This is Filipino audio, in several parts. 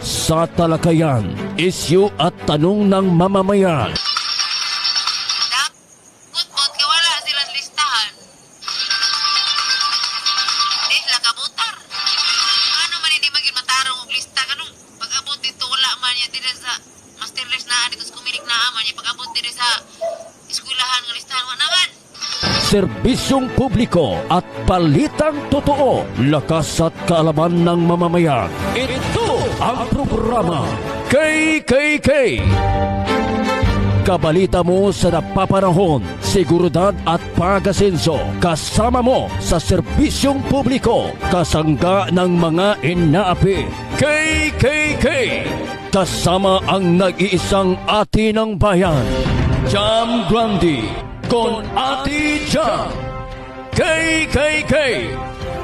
Sa talakayan, isyu at tanong ng mamamayan. Good kaya wala silang listahan. Sila kabutar. Ano man hindi maging matarong og lista kanong pag-abot dito wala man niya dire sa master list na dito sa kumilik na man niya pag-abot dire sa eskwelahan nga listahan wa naman. Serbisyong publiko at palitang totoo, lakas at kaalaman ng mamamayan. Ito ang programa KKK. Kabalita mo sa napapanahon, seguridad at pag-asenso. Kasama mo sa serbisyong publiko, kasangga ng mga inaapi. KKK. Kasama ang nag-iisang ati ng bayan, Jam Grande. Con Ate Jam. KKK.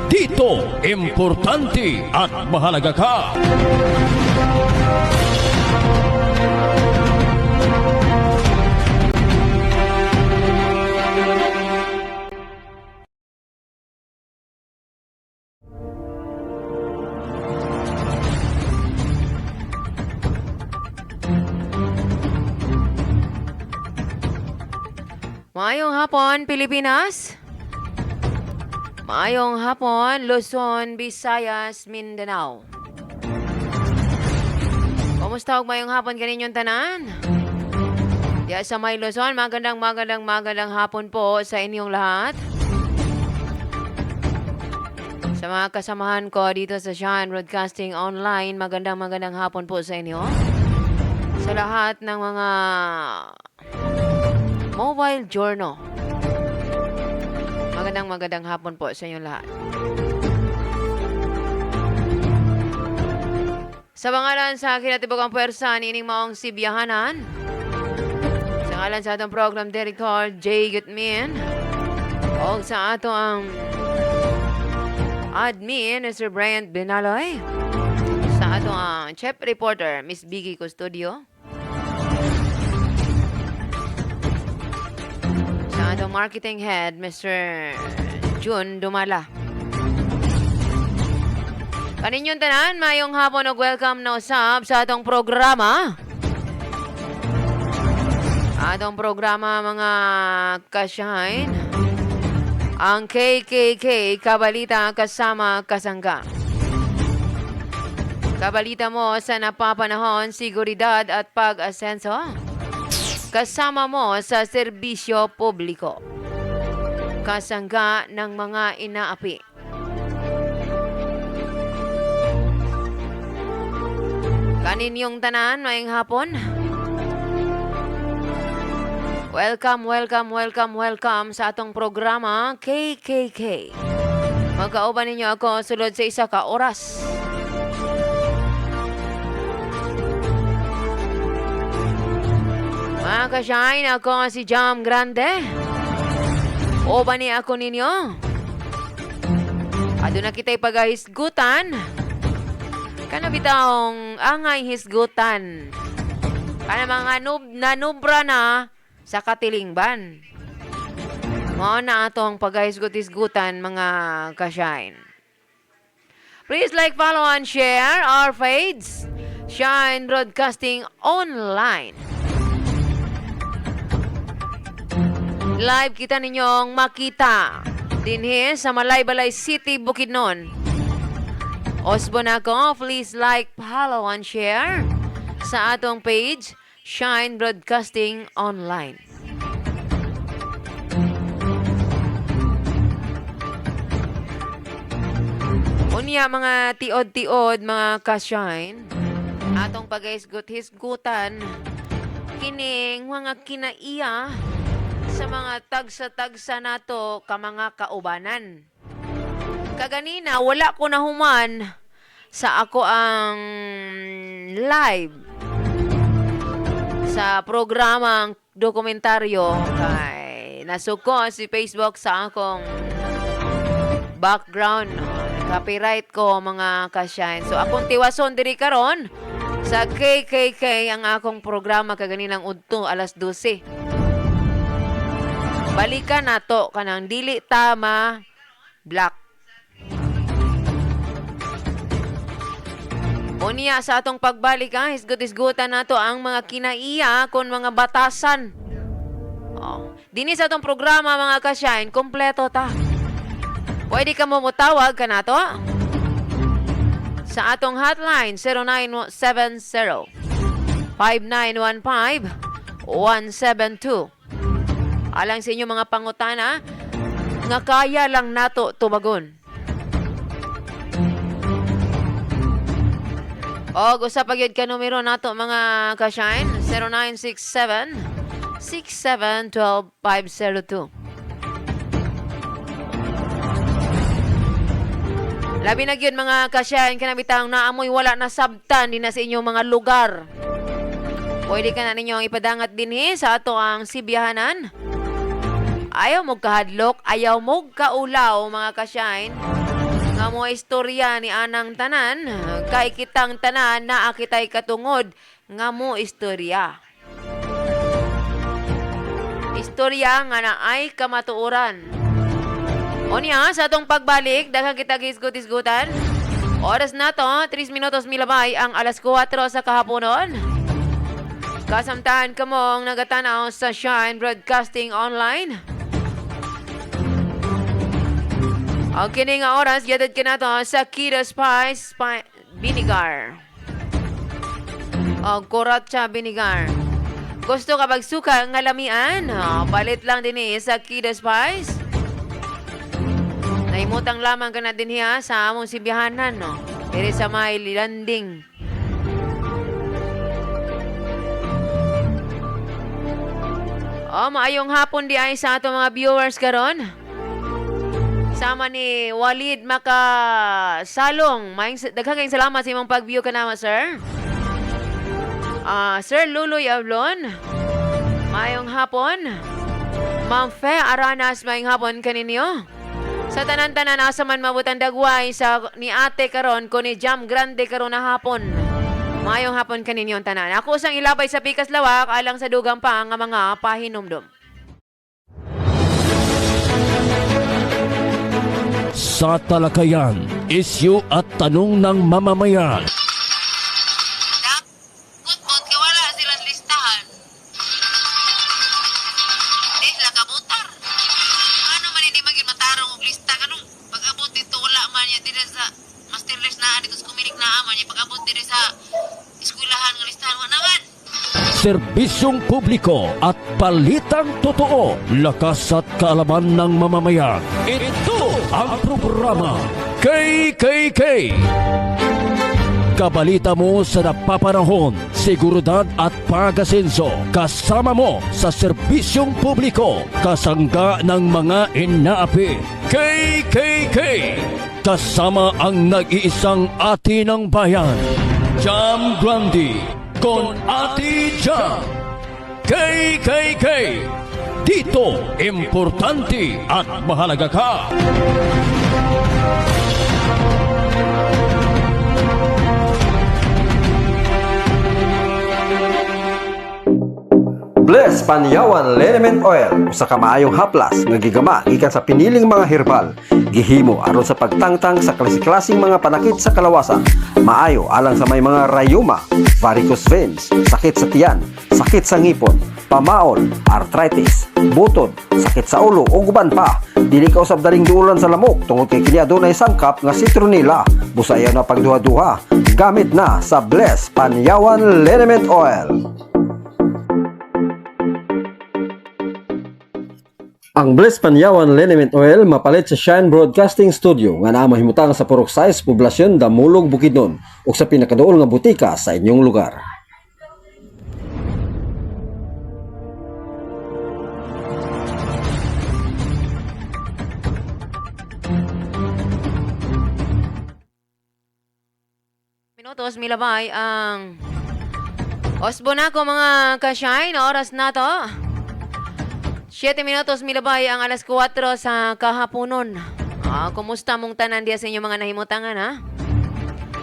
Dito, importante at mahalaga ka. Maayong hapon, Pilipinas. Maayong hapon, Luzon, Visayas, Mindanao. Kumusta og maayong hapon kaninyong tanan? Diya sa may Luzon, magandang hapon po sa inyong lahat. Sa mga kasamahan ko dito sa Shine Broadcasting Online, magandang hapon po sa inyo. Sa lahat ng mga mobile journal. Magandang hapon po sa inyo lahat. Sa pangalan sa akin at ibang pwersa, nining maong si Biyahanan. Sa ngalan sa atong program director, J. Gutmin. O sa ato ang admin, Mr. Bryant Benaloy. Sa ato ang chef reporter, Miss Biggie Custodio. Atong marketing head, Mr. Jun Dumala. Kaninyong tanan, mayong hapon og welcome na usab sa atong programa. Atong programa mga ka-shine. Ang KKK, Kabalita Kasama Kasangga. Kabalita mo sa napapanahon, seguridad at pag-asenso. Kasama mo sa serbisyo publiko. Kasangga ng mga inaapi. Kaninyong tanan, maayong hapon. Welcome sa atong programa KKK. Magkauban ninyo ako sulod sa isa ka oras. Mga ka-shine, ako si Jam Grande. O ba ni ako ninyo? Ado na kita'y paghisgutan. Kanabitaong angay hisgutan. Kana mga nanubra na sa katilingban. Mao na atong paghisgut-hisgutan mga ka-shine. Please like, follow, and share our page, Shine Broadcasting Online. Live kita ninyong makita dinhi sa Malaybalay City, Bukidnon. Osbon ako, please like, follow, and share sa atong page, Shine Broadcasting Online. Unya mga tiod-tiod, mga ka-shine, atong paghisgut-hisgutan, kining mga kinaiya sa mga tagsa-tagsa nato ka mga kaubanan. Kaganina, wala ko na human sa ako ang live sa programang dokumentaryo kay nasuko si Facebook sa akong background. Copyright ko mga ka-shine. So akong tiwason diri karon sa KKK ang akong programa kaganinang udto alas 12. Balikan nato kanang dili tama black. Unya sa atong pagbalik hisgot-hisgutan nato ang mga kinaiya kon mga batasan. Dini sa atong programa mga ka-shine, kompleto ta. Pwede ka mo mutawag ka nato sa atong hotline 0970-5915-172. Alang sa inyo mga pangutana nga kaya lang nato tumagon. Og usa pa gyud ka numero nato mga ka-shine 0967-6712-502. Labi na gyud mga ka-shine kanabitang naamoy wala na sabtan din na sa inyong mga lugar. Pwede ka na ninyong ipadangat dinhi sa ato ang sibiyahanan. Ayaw mo kahadlok, ayaw mo kaulaw mga ka-shine. Nga mo istorya ni anang tanan, kay kitang tanan na akitay katungod nga mo istorya. Istorya nga na ay kamatuoran. O niya, sa atong pagbalik, daghang kita gisgut-isgutan. Oras na to, 3 minutos milabay ang alas 4 sa kahaponon. Kasamtahan ka mong nagatanaw sa Shine Broadcasting Online. Ang kining nga oras, yatad ka na to sa Kida Spice Vinegar. O Koratsa Vinegar. Gusto ka bagsuka nga lamian? Palit lang din sa Kida Spice. Naimutang lamang ka na din sa among sibiyahanan. Pero sa may landing. Maayong hapon di ay sa ato mga viewers karon. Sama ni Walid Makasalong. Daghang salamat sa imong pag-view ka naman, sir. Sir Luloy Avlon. Mayong hapon. Ma'am Fe Aranas, mayong hapon kaninyo. Sa tanan-tanan asa man mabutan dagway sa ni ate karon ko ni Jam Grande karon na hapon. Mayong hapon kaninyo tanan. Ako sang ilabay sa Pikas Lawak alang sa dugang pa nga mga pahinumdum. Sa talakayan, isyu at tanong ng mamamayan. Dakot kay wala silang listahan. Di sila kabutar. Ano man hindi maging matarong og lista kanong pag-abot dito wala man niya dire sa master list na dito sa kuminik na aman niya pag-abot dire sa eskwelahan nga listahan wa naman. Serbisyong publiko at balitang totoo, lakas at kaalaman ng mamamayan. Ito ang programa KKK. Kabalita mo sa napapanahon, seguridad at pag-asenso. Kasama mo sa serbisyong publiko, kasangga ng mga inaapi. KKK. Kasama ang nag-iisang ati ng bayan, Jam Grande. Con Ati Jam. KKK. Dito, importante at mahalaga ka. Bless Panyawan Liniment Oil usa ka maayong haplas nga gigama gikan sa piniling mga herbal gihimo aron sa pagtangtang sa klase-klaseng mga panakit sa kalawasan. Maayo alang sa may mga rayuma, varicose veins, sakit sa tiyan, sakit sa ngipon, pamaol, arthritis, butod, sakit sa ulo ug uban pa. Dili ka usab daling duulan sa lamok tungod kay kini adunay sangkap nga citronella. Busayaw na pagduha-duha gamit na sa Bless Panyawan Liniment Oil. Ang Bless Panyawan Liniment Oil mapalit sa Shine Broadcasting Studio nga naa mahimutang sa Purok Size, Poblasyon, Damulog, Bukidnon ug sa pinakaduol nga butika sa inyong lugar. Minutos milabay ang Osbo na ko mga ka-shine. Oras na to 7 minutos milabay ang alas 4 sa kahaponon. Kumusta mong tanan diya sa inyong mga nahimutangan ha?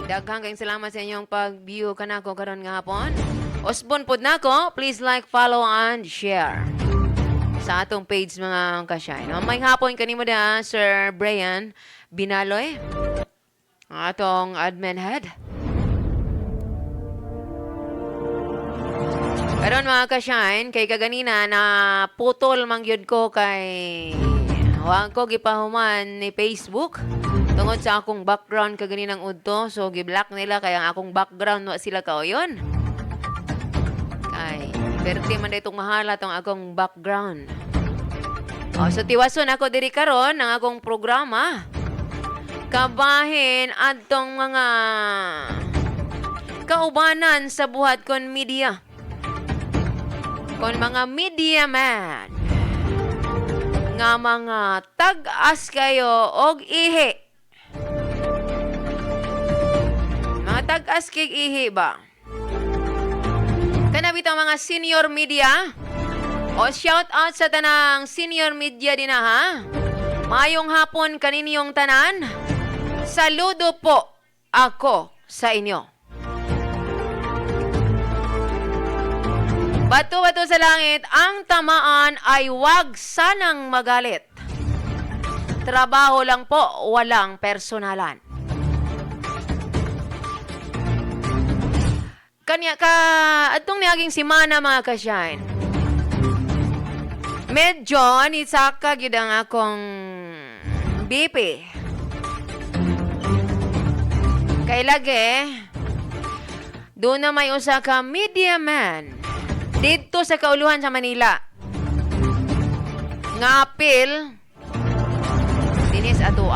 Daghang kayong salamat sa inyong pag-view kanako karon nga hapon. Osbon pod nako, please like, follow and share sa atong page mga ka-shine. May hapon kanimo da Sir Brian Binaloy, atong admin head. Karon mga ka-shine, kay kaganina na putol man gyud ko kay wag ko gipahuman ni Facebook tungod sa akong background kaganinang udto, so gi-block nila kay ang akong background wa sila kauyon. Kay perti man itong mahala tong akong background. So tiwason ako diri karon ng akong programa. Kabahin adtong mga kaubanan sa buhat kon media. Kon mga media man nga mga tag-as kayo og ihi. Mga tag-as kig ihi ba? Kana bitaw mga senior media? O shout out sa tanang senior media din ha. Mayong hapon kaninyong tanan. Saludo po ako sa inyo. Bato-bato sa langit, ang tamaan ay wag sanang magalit. Trabaho lang po, walang personalan. Kanya ka, atong niaging simana mga ka-shine. Medyo nisaka gyud ang akong BP. Kay lagi, doon na may usa ka media man dito sa kauluhan sa Manila. Nga apil, dinis ato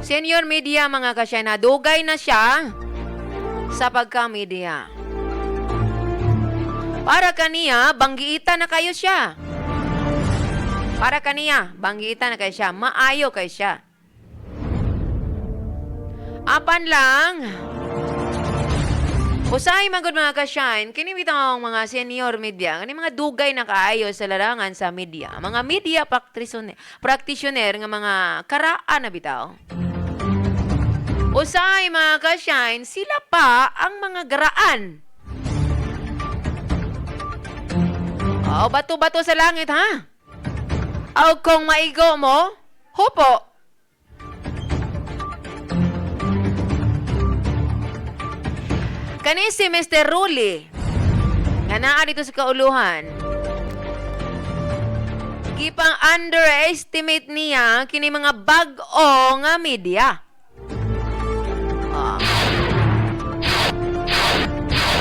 Senior media mga kasya, nadugay na siya sa pagka-media. Para kaniya, banggiita na kayo siya. Para kaniya, banggiita na kayo siya. Maayo kayo siya. Apan lang, usay magod mga ka-shine, kini bitaw mga senior media, kani mga dugay na kaayo sa larangan sa media. Mga media practitioner nga mga karaan na bitaw. Usay mga ka-shine, sila pa ang mga garaan. Bato-bato sa langit ha? Kung maigo mo, hupo. Kani si Mr. Ruli, nga naa dito sa kauluhan, gipang underestimate niya kini mga bag-o nga media.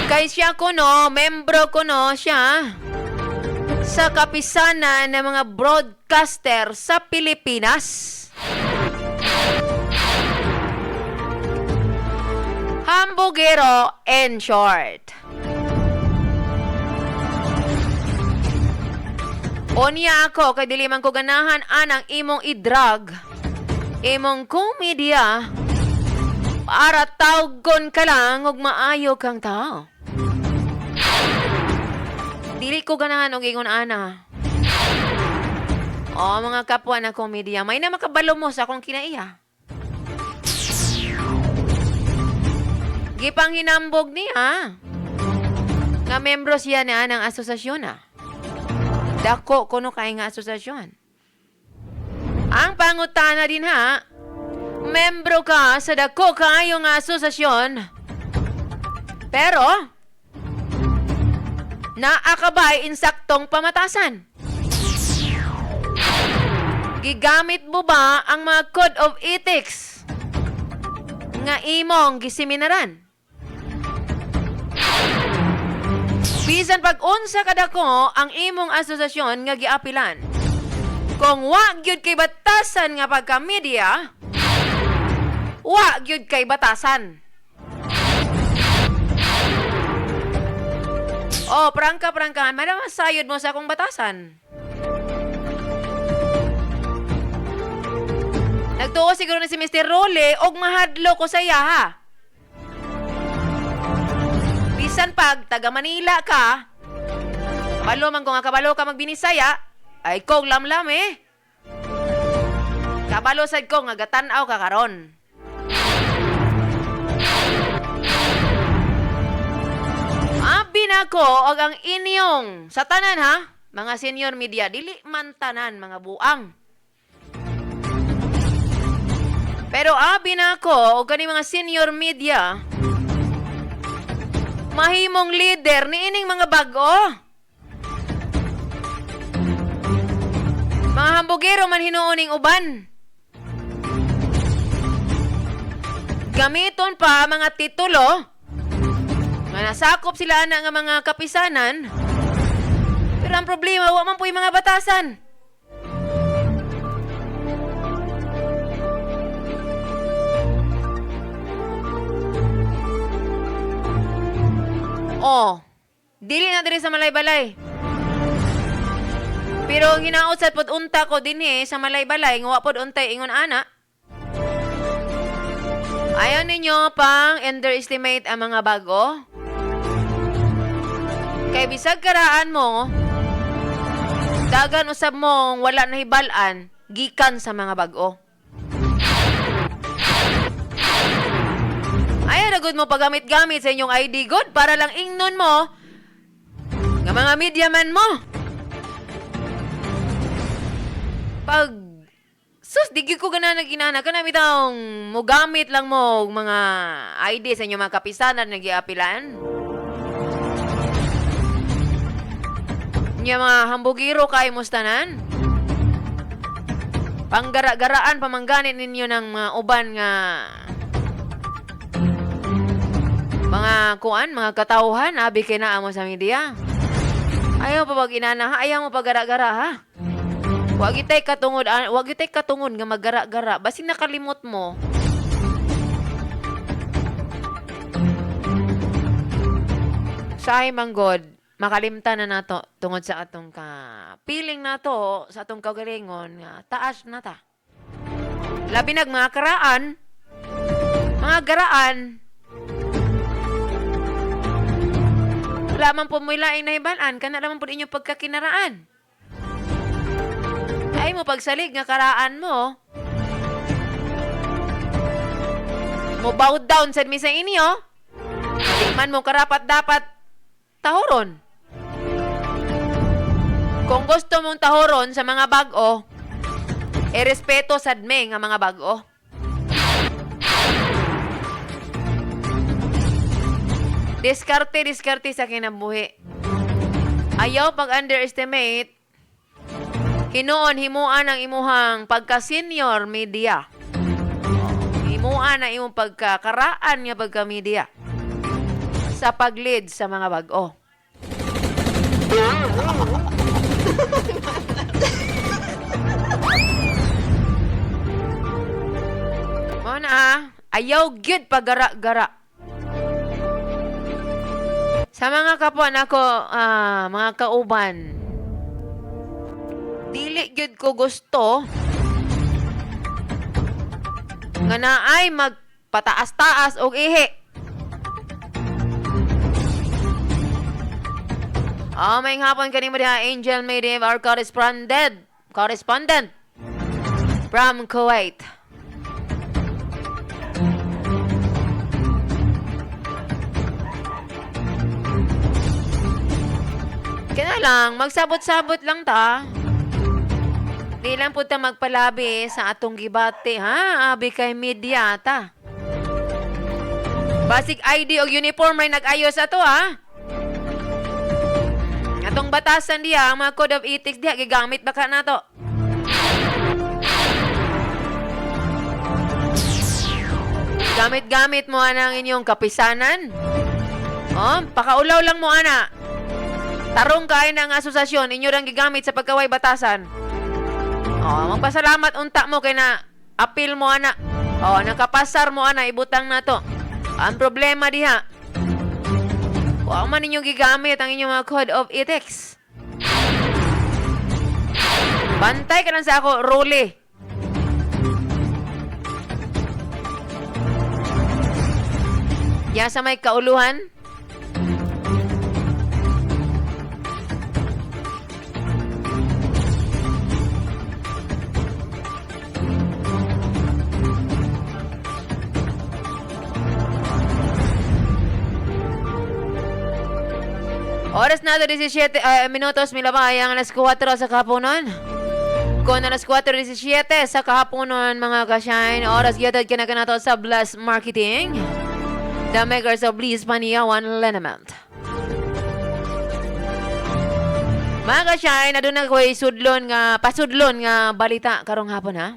Kay siya kuno, membro kuno siya sa kapisanan ng mga broadcaster sa Pilipinas. Hambugero in short. Unya ako, kay dili man ko ganahan anang imong i-drug, imong komedya, para tawgon ka lang og maayo kang tao. Dili ko ganahan og ingon ana. Mga kapwa na komedya, may na makabalo mo sa akong kinaiya. Gipang hinambog niya nga membro siya na ng asosasyon Dako kuno kay nga asosasyon. Ang pangutana din ha, membro ka sa dako kayo nga asosasyon, pero naakabay insaktong pamatasan. Gigamit mo ba ang mga code of ethics nga imong gisiminaran? Bisan pag-unsa kadako ang imong asosasyon nga giapilan. Kung wa gyud kay batasan nga pagka-media, wa gyud kay batasan. Prangka-prangkahan, madamasayod mo sa akong batasan. Nagtuo siguro na si Mr. Role og mahadlo ko sa iya ha. Bisan pag taga Manila ka, kabalo man kung kabalo ka magbinisaya, ay kong lamlam Kabalo sad ko nga gatanaw ka karon. Abi na ko og ang inyong sa tanan ha, mga senior media, dili man tanan mga buang. Pero abi na ko og kani mga senior media mahimong leader ni ining mga bago. Mga hambugero man hinuuning uban. Gamiton pa mga titulo nga nasakop sila na nga mga kapisanan. Pero ang problema, wa man po yung mga batasan. Oh, dili na diri sa malay-balay. Pero hinausat pod unta ko dinhi sa malay-balay, nga wa pod untay ingon ana. Ayaw ninyo pang underestimate ang mga bago? Kay bisag karaan mo, dagan usab mong wala na hibalan, gikan sa mga bago. Ayaw na good mo pagamit-gamit sa inyong ID good para lang ingnon mo nga mga media man mo. Pag sus, digi ko gana naginana ka na bitang mo gamit lang mo mga ID sa inyong mga kapisanan na giapilan. Nya mga hambugiro kay mustanan. Panggara-garaan pamangganit ninyo ng mga uban nga mga kuan, mga katauhan, abi kay naa mo sa media. Ayaw pa pag inana ha, ayaw mo paggara-gara ha. Wag itay katungod nga maggara-gara, basi nakalimot mo. Sahay manggod, makalimtan na nato tungod sa atong piling nato sa atong kagalingon nga taas na ta. Labi nag mga karaan, mga garaan. Wala man po mo ilaing nahibalaan, kana naman po inyong pagkakinaraan. Ay mo pagsalig nga karaan mo. Mo bow down sa misa inyo. Di man mo karapat dapat tahoron. Kung gusto mong tahoron sa mga bago, respeto sadme nga mga bago. Diskarte sa kinabuhi. Ayaw pag-underestimate, hinuon himuan ang imuhang pagka-senior media. Himuan ang imong pagkakaraan nga pagka-media sa pag-lead sa mga bago. Mo na, ayaw gyud pagara-gara. Sa mga kapwa nako, mga kauban, dili gyud ko gusto nga naay magpataas-taas og ihi. May hapon kanimo diha, Angel Maydev, our correspondent from Kuwait. Kaya lang, magsabot-sabot lang ta. Di lang po ta magpalabi sa atong gibate, ha? Abi kay media ta. Basic ID o uniform may nag-ayos ato, ha? Atong batasan diya, ang mga code of ethics diya, gigamit baka na to. Gamit-gamit mo ana ang inyong kapisanan. Pakaulaw lang mo ana. Tarong kain ng asosasyon, inyo lang gigamit sa pagkaway batasan. Magpasalamat unta mo kay na apil mo ana. Nakapasar mo ana, ibutang na to. Ang problema diha, huwag man ninyong gigamit ang inyong mga code of ethics. Bantay ka lang sa ako, Rolly. Ya sa may kauluhan. Oras na 17 minutos milabay ang alas 4 sa kahaponon. Kung alas 4:17 sa kahaponon mga ka-shine, oras gyud kinakanato sa Blast Marketing. the makers of Bliss Paniawan Liniment. Mga ka-shine, na doon na ko'y pasudlon nga balita karong hapon ha.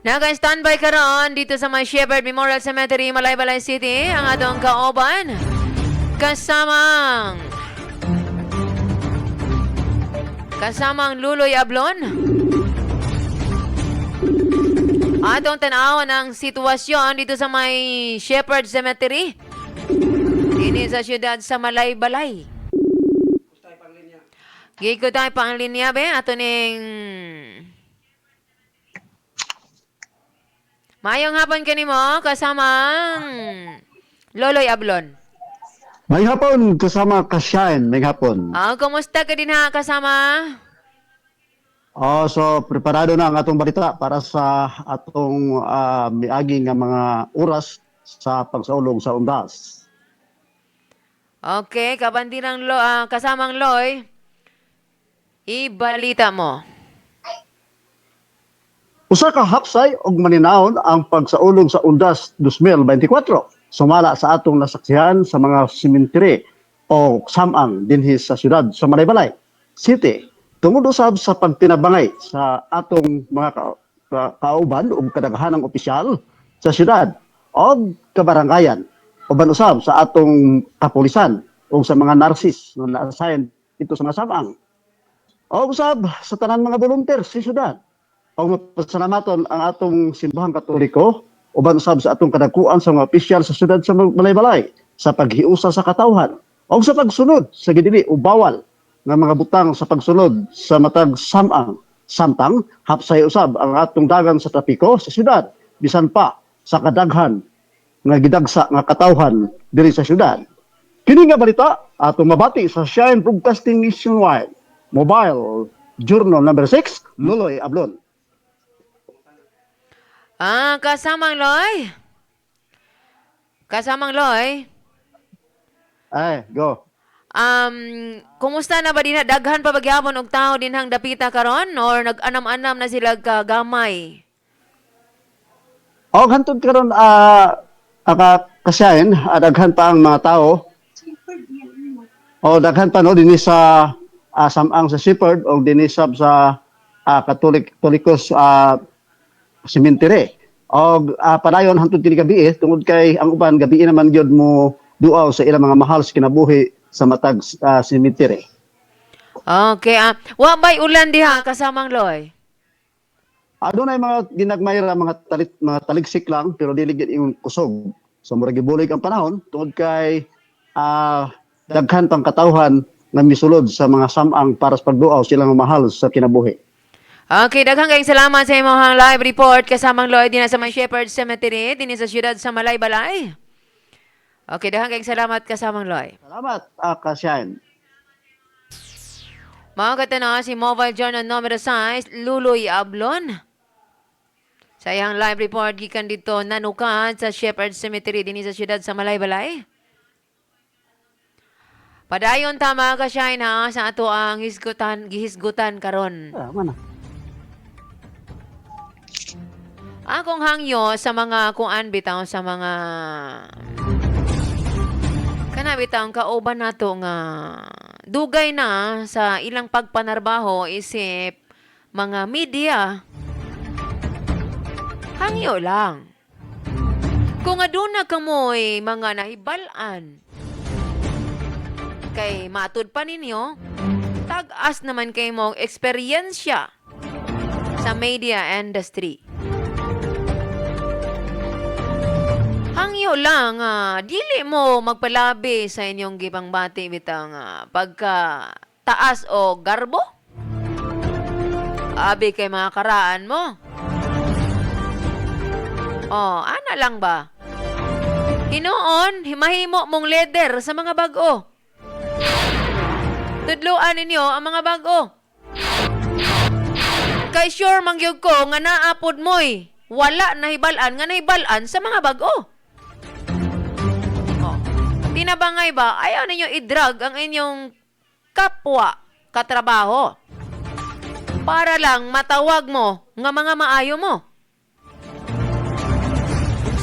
Naka-standby karon dito sa may Shepherd Memorial Cemetery, Malaybalay City, ang atong kaoban. Kasamang Luloy Ablon. Atong tanaw ng sitwasyon dito sa may Shepherd Cemetery. Dini sa siyudad sa Malaybalay. Giko tayo pang linya be, ato ning mayong hapon kanimo kasamang Loloy Ablon. May hapon kasama ka-shine, may hapon. Kumusta ka din ha kasama? So preparado na ang atong balita para sa atong miagi nga mga oras sa pagsaulong sa undas. Okay, kabandirang kasamang Loy, ibalita mo. Usa ka hapsay og maninawon ang pagsaulong sa undas 2024. Sumala sa atong nasaksihan sa mga simenteri o samang dinhi sa syudad sa Malaybalay City. Tungod usab sa pagtinabangay sa atong mga kauban o kadaghanang opisyal sa syudad o kabarangayan. Uban usab sa atong kapulisan o sa mga narsis na na-assign ito sa mga samang. O usab sa tanan mga volunteer sa syudad. O mapasalamaton ang atong simbahang katoliko uban usab sa atong kadakuan sa mga opisyal sa syudad sa Malaybalay sa paghiusa sa katawhan o sa pagsunod sa gidili o bawal nga mga butang sa pagsunod sa matag samtang hapsay usab ang atong dagan sa trapiko sa syudad bisan pa sa kadaghan nga gidagsa nga katawhan diri sa syudad. Kini nga balita atong mabati sa Shine Broadcasting Nationwide Mobile Journal number 6 Luloy Ablon. Kasamang Loy. Go. Kumusta na ba din daghan pa bagyapon og tao dinhang dapita karon or nag-anam-anam na sila kagamay? O hantod karon kasyahin daghan pa ang mga tao. O daghan pa no dinhi sa samang sa Shepherd o dinhi sa Katolikos cemetery. O padayon hantod kini gabi tungod kay ang uban gabi naman gyud mo duaw sa ilang mga mahal sa kinabuhi sa matag cemetery. Okay. Wa bay ulan diha kasamang Loy? Adunay mga ginagmayra mga taligsik lang pero dili gyud yung kusog. So murag gibulig ang panahon tungod kay daghan pang katawhan nga misulod sa mga samang para sa pagduaw silang mahal sa kinabuhi. Okay, daghang kayong salamat sa imong live report kasamang Loy din sa may Shepherd Cemetery din sa siyudad sa Malaybalay. Okay, daghang kayong salamat kasamang Loy. Salamat, Kasyan. Mga katanaw, si Mobile Journal numero 6, Luloy Ablon. Sa iyang live report, gikan dito nanukan sa Shepherd Cemetery din sa siyudad sa Malaybalay. Padayon tama ka siya na sa ato ang gihisgutan karon. Mana? Akong hangyo sa mga kuan bitaw sa mga kanabitaw kauban nato nga dugay na sa ilang pagpanarbaho isip mga media. Hangyo lang. Kung aduna kamoy mga nahibalan kay matud pa ninyo, tag-as naman kay mong eksperyensya sa media industry. Hangyo lang, dili mo magpalabi sa inyong gibang bati bitang pagka taas o garbo. Abi kay mga karaan mo. Ana lang ba? Hinoon, himahimo mong leather sa mga bag-o. Tudloan ninyo ang mga bag-o. Kay sure mangyog ko nga naapod mo'y wala nahibalan nga nahibalan sa mga bag-o. Tinabangay ba, ayaw ninyo i-drug ang inyong kapwa katrabaho para lang matawag mo nga mga maayo mo.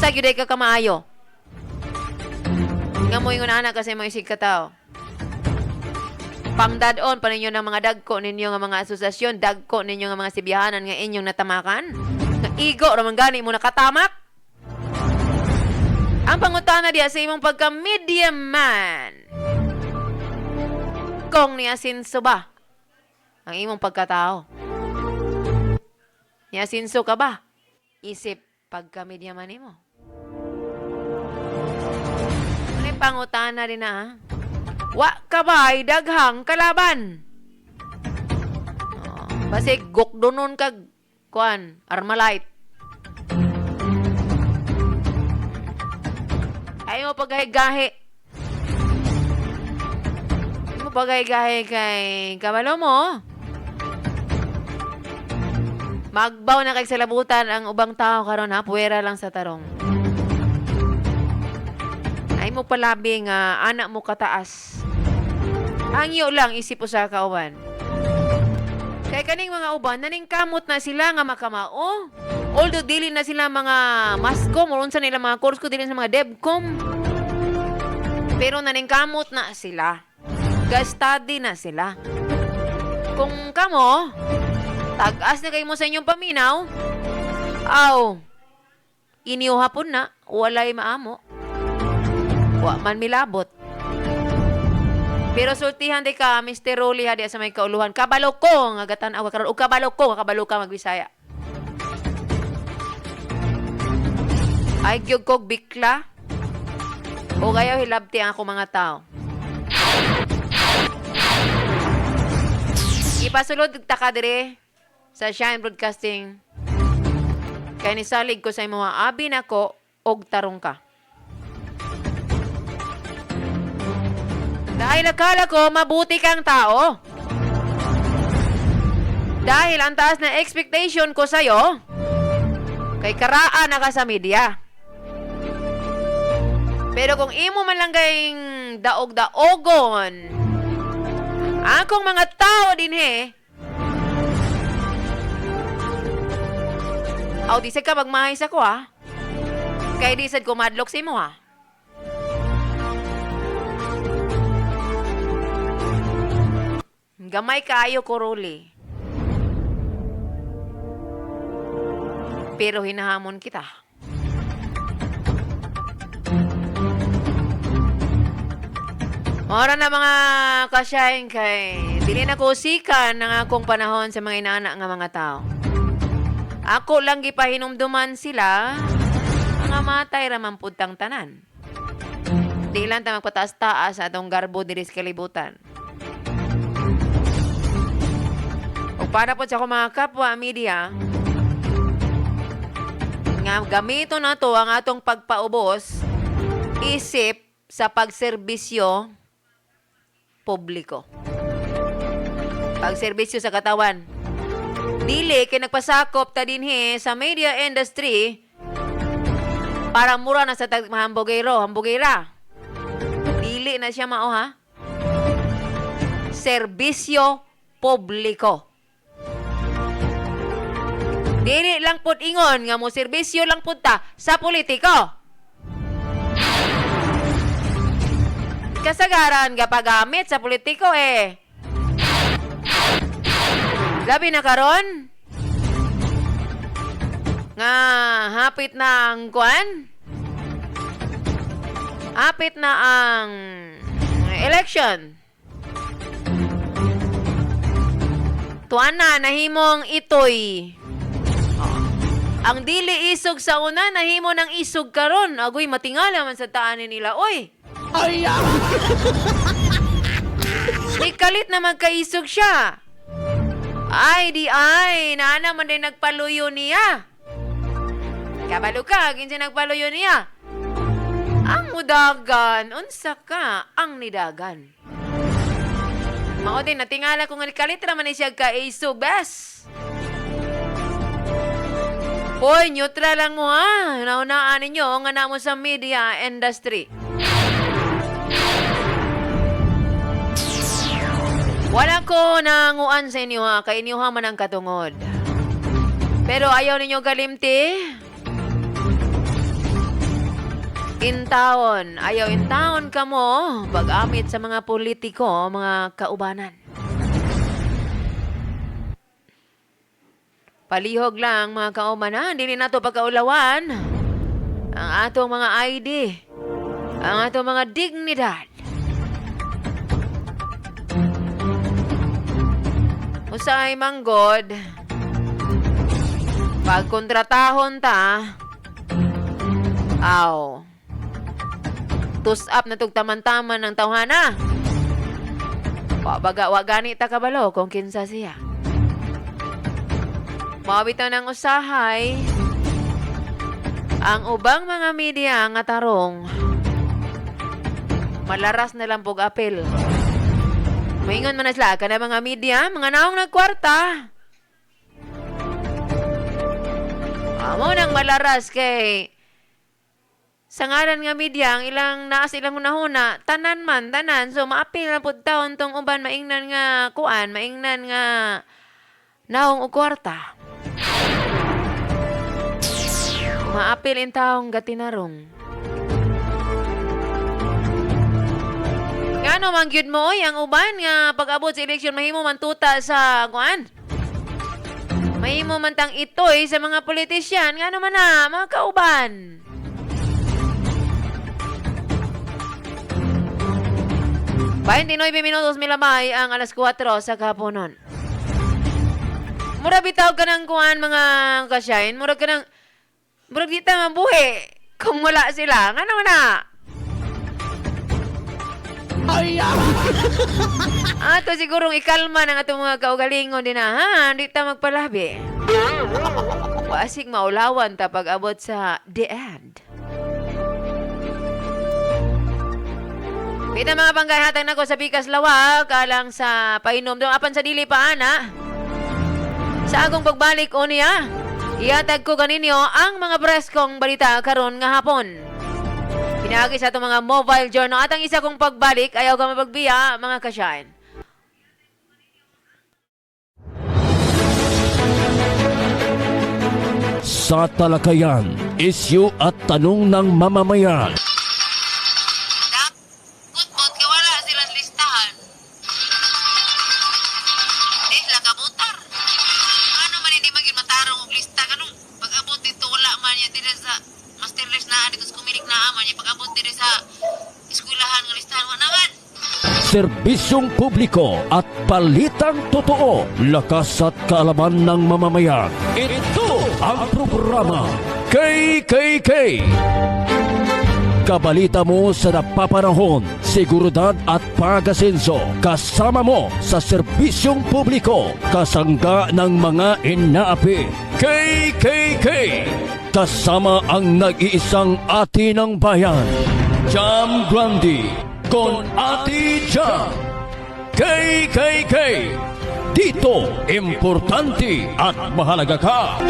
Unsa gyud ka kamaayo? Nga mo ingon ana kasi mo isig ka tao. Pangdadon pa ninyo ng mga dagko ninyo nga mga asosasyon, dagko ninyo nga mga sibiyahanan nga inyong natamakan. Nga igo raman gani mo nakatamak. Ang pangutana diya sa imong pagka-medium man. Kung ni Asinso ba ang imong pagkatao? Ni Asinso ka ba? Isip pagka-medium man imo. Ano pangutana rin na ha? Wa ka ba ay daghang kalaban? Oh, basi gukdonon kag kuan, Armalite. Ayaw mo paggahi-gahi. Ayaw mo paggahi-gahi kay kabalo mo. Magbaw na kay salabutan ang ubang tao karon ha, puwera lang sa tarong. Ay mo palabi nga anak mo kataas. Hangyo lang isip usa ka uban. Kay kaning mga uban naningkamot na sila nga makamao. Although dili na sila mga mascom or unsa nila mga course ko dili sa mga devcom. Pero naningkamot na sila. Ga-study na sila. Kung kamo tag-as na kayo mo sa inyong paminaw, aw, iniyo hapon na, walay maamo. Wa man milabot. Pero sultihan di ka, Mr. Rolly, hadi sa may kauluhan. Kabalo ko, nga gatan-aw karon o kabalo ko, kabalo ka magbisaya. Ay, gyug kog bikla. O gayaw hilabti ang ako mga tao. Ipasulod taka dire sa Shine Broadcasting. Kaya nisalig ko sa mga abi nako og tarong ka. Dahil akala ko mabuti kang tao. Dahil ang taas na expectation ko sa'yo, kay karaan na ka sa media. Pero kung imo man lang kayong daog-daogon, akong mga tao din aw, di sad ka magmahis ako ha. Kay di sad ko madlok sa imo ha. Gamay kaayo ko, Rolly. Pero hinahamon kita. Ora na mga kasyahin kay dili na ko usikan ng akong panahon sa mga inaanak nga mga tao. Ako lang gipahinumduman sila mga matay raman putang tanan. Di lang ta magpataas-taas sa atong garbo diri sa kalibutan. O para po sa ako mga kapwa media, nga gamito na to ang atong pagpaubos isip sa pagserbisyo publiko. Pagserbisyo sa katawan. Dili kay nagpasakop ta dinhi sa media industry para mura na sa hambogera. Dili na siya mao ha. Serbisyo publiko. Dili lang pud ingon nga mo serbisyo lang pud ta sa politiko. Kasagaran nga paggamit sa politiko labi na karon nga hapit na ang kuan. Hapit na ang election. Tuan na nahimong itoy. Ang dili isog sa una, nahimo ng isog karon. Agoy, matingala man sa taanin nila. Oy! Ikalit na magkaisog siya. Ay, di ay. Naana man din nagpaluyo niya. Kabalo ka, ginsi nagpaluyo niya. Ang mudagan, unsa ka, ang nidagan. Mao din, natingala kung ikalit naman siya kaisog, bes. Hoy, neutral lang mo ha. Naunaan ninyo nga na mo sa media industry. Wala ko nanguan sa inyo ha. Kay inyo ha man ang katungod. Pero ayaw ninyo galimti. Intaon. Ayaw intaon ka mo pag-amit sa mga politiko, mga kaubanan. Palihog lang mga kaubanan, dili nato pagkaulawan ang atong mga ID, ang atong mga dignidad. Usay manggod, pag kontratahon ta, tus up na tugtaman-taman ng tawhana. Wa gani ta kabalo kung kinsa siya. Mabitaw ng usahay, ang ubang mga media nga tarong, malaras na lang pog apel. Maingon man na sila ka na mga media, mga naong nagkwarta. Amo nang malaras kay sa ngaran nga media, ang ilang naas ilang hunahuna, tanan. So, maapil na po taon tong uban, maingnan nga kuan, maingnan nga naong o kwarta. Maapil in taong gatinarong. Ngano man gyud mo oy ang uban nga pag-abot sa eleksyon mahimo man tuta sa kuan. Mahimo man tang itoy sa mga politisyan, ngano man na mga kauban. Bayan 29 minutos milabay ang alas 4 sa kahaponon. Mura bitaw ka ng kuan mga kasyain, mura di ta mabuhi kung wala sila. Ngano man na? Ato sigurong ikalma ng atong mga kaugalingon din na, ha? Di ta magpalabi. Wasig maulawan ta pag-abot sa the end. Pita mga panggayhatang nako sa Pikas Lawa, kalang sa painom doon, apan sa dili pa, ana. Sa akong pagbalik o niya, iatag ko kaninyo ang mga preskong balita karon nga hapon. Pinagi sa itong mga mobile journal at ang isa kong pagbalik, ayaw ka mapagbiya, mga kasyain. Sa talakayan, isyu at tanong ng mamamayan. Kutbot ka wala silang listahan. Di sila kabutar. Ano man hindi maging matarong og lista kanong pag-abot dito wala man niya dire sa master list na dito sa kumilik na man niya pag-abot dire sa eskwelahan nga listahan wa naman. Serbisyong publiko at palitang totoo, lakas at kaalaman ng mamamayan. Ito ang programa KKK. Kabalita mo sa napapanahon, seguridad at pag-asenso. Kasama mo sa serbisyong publiko, kasangga ng mga inaapi. KKK. Kasama ang nag-iisang ati ng bayan, Jam Grande, con Ati Jam. KKK. Dito, importante at mahalaga ka.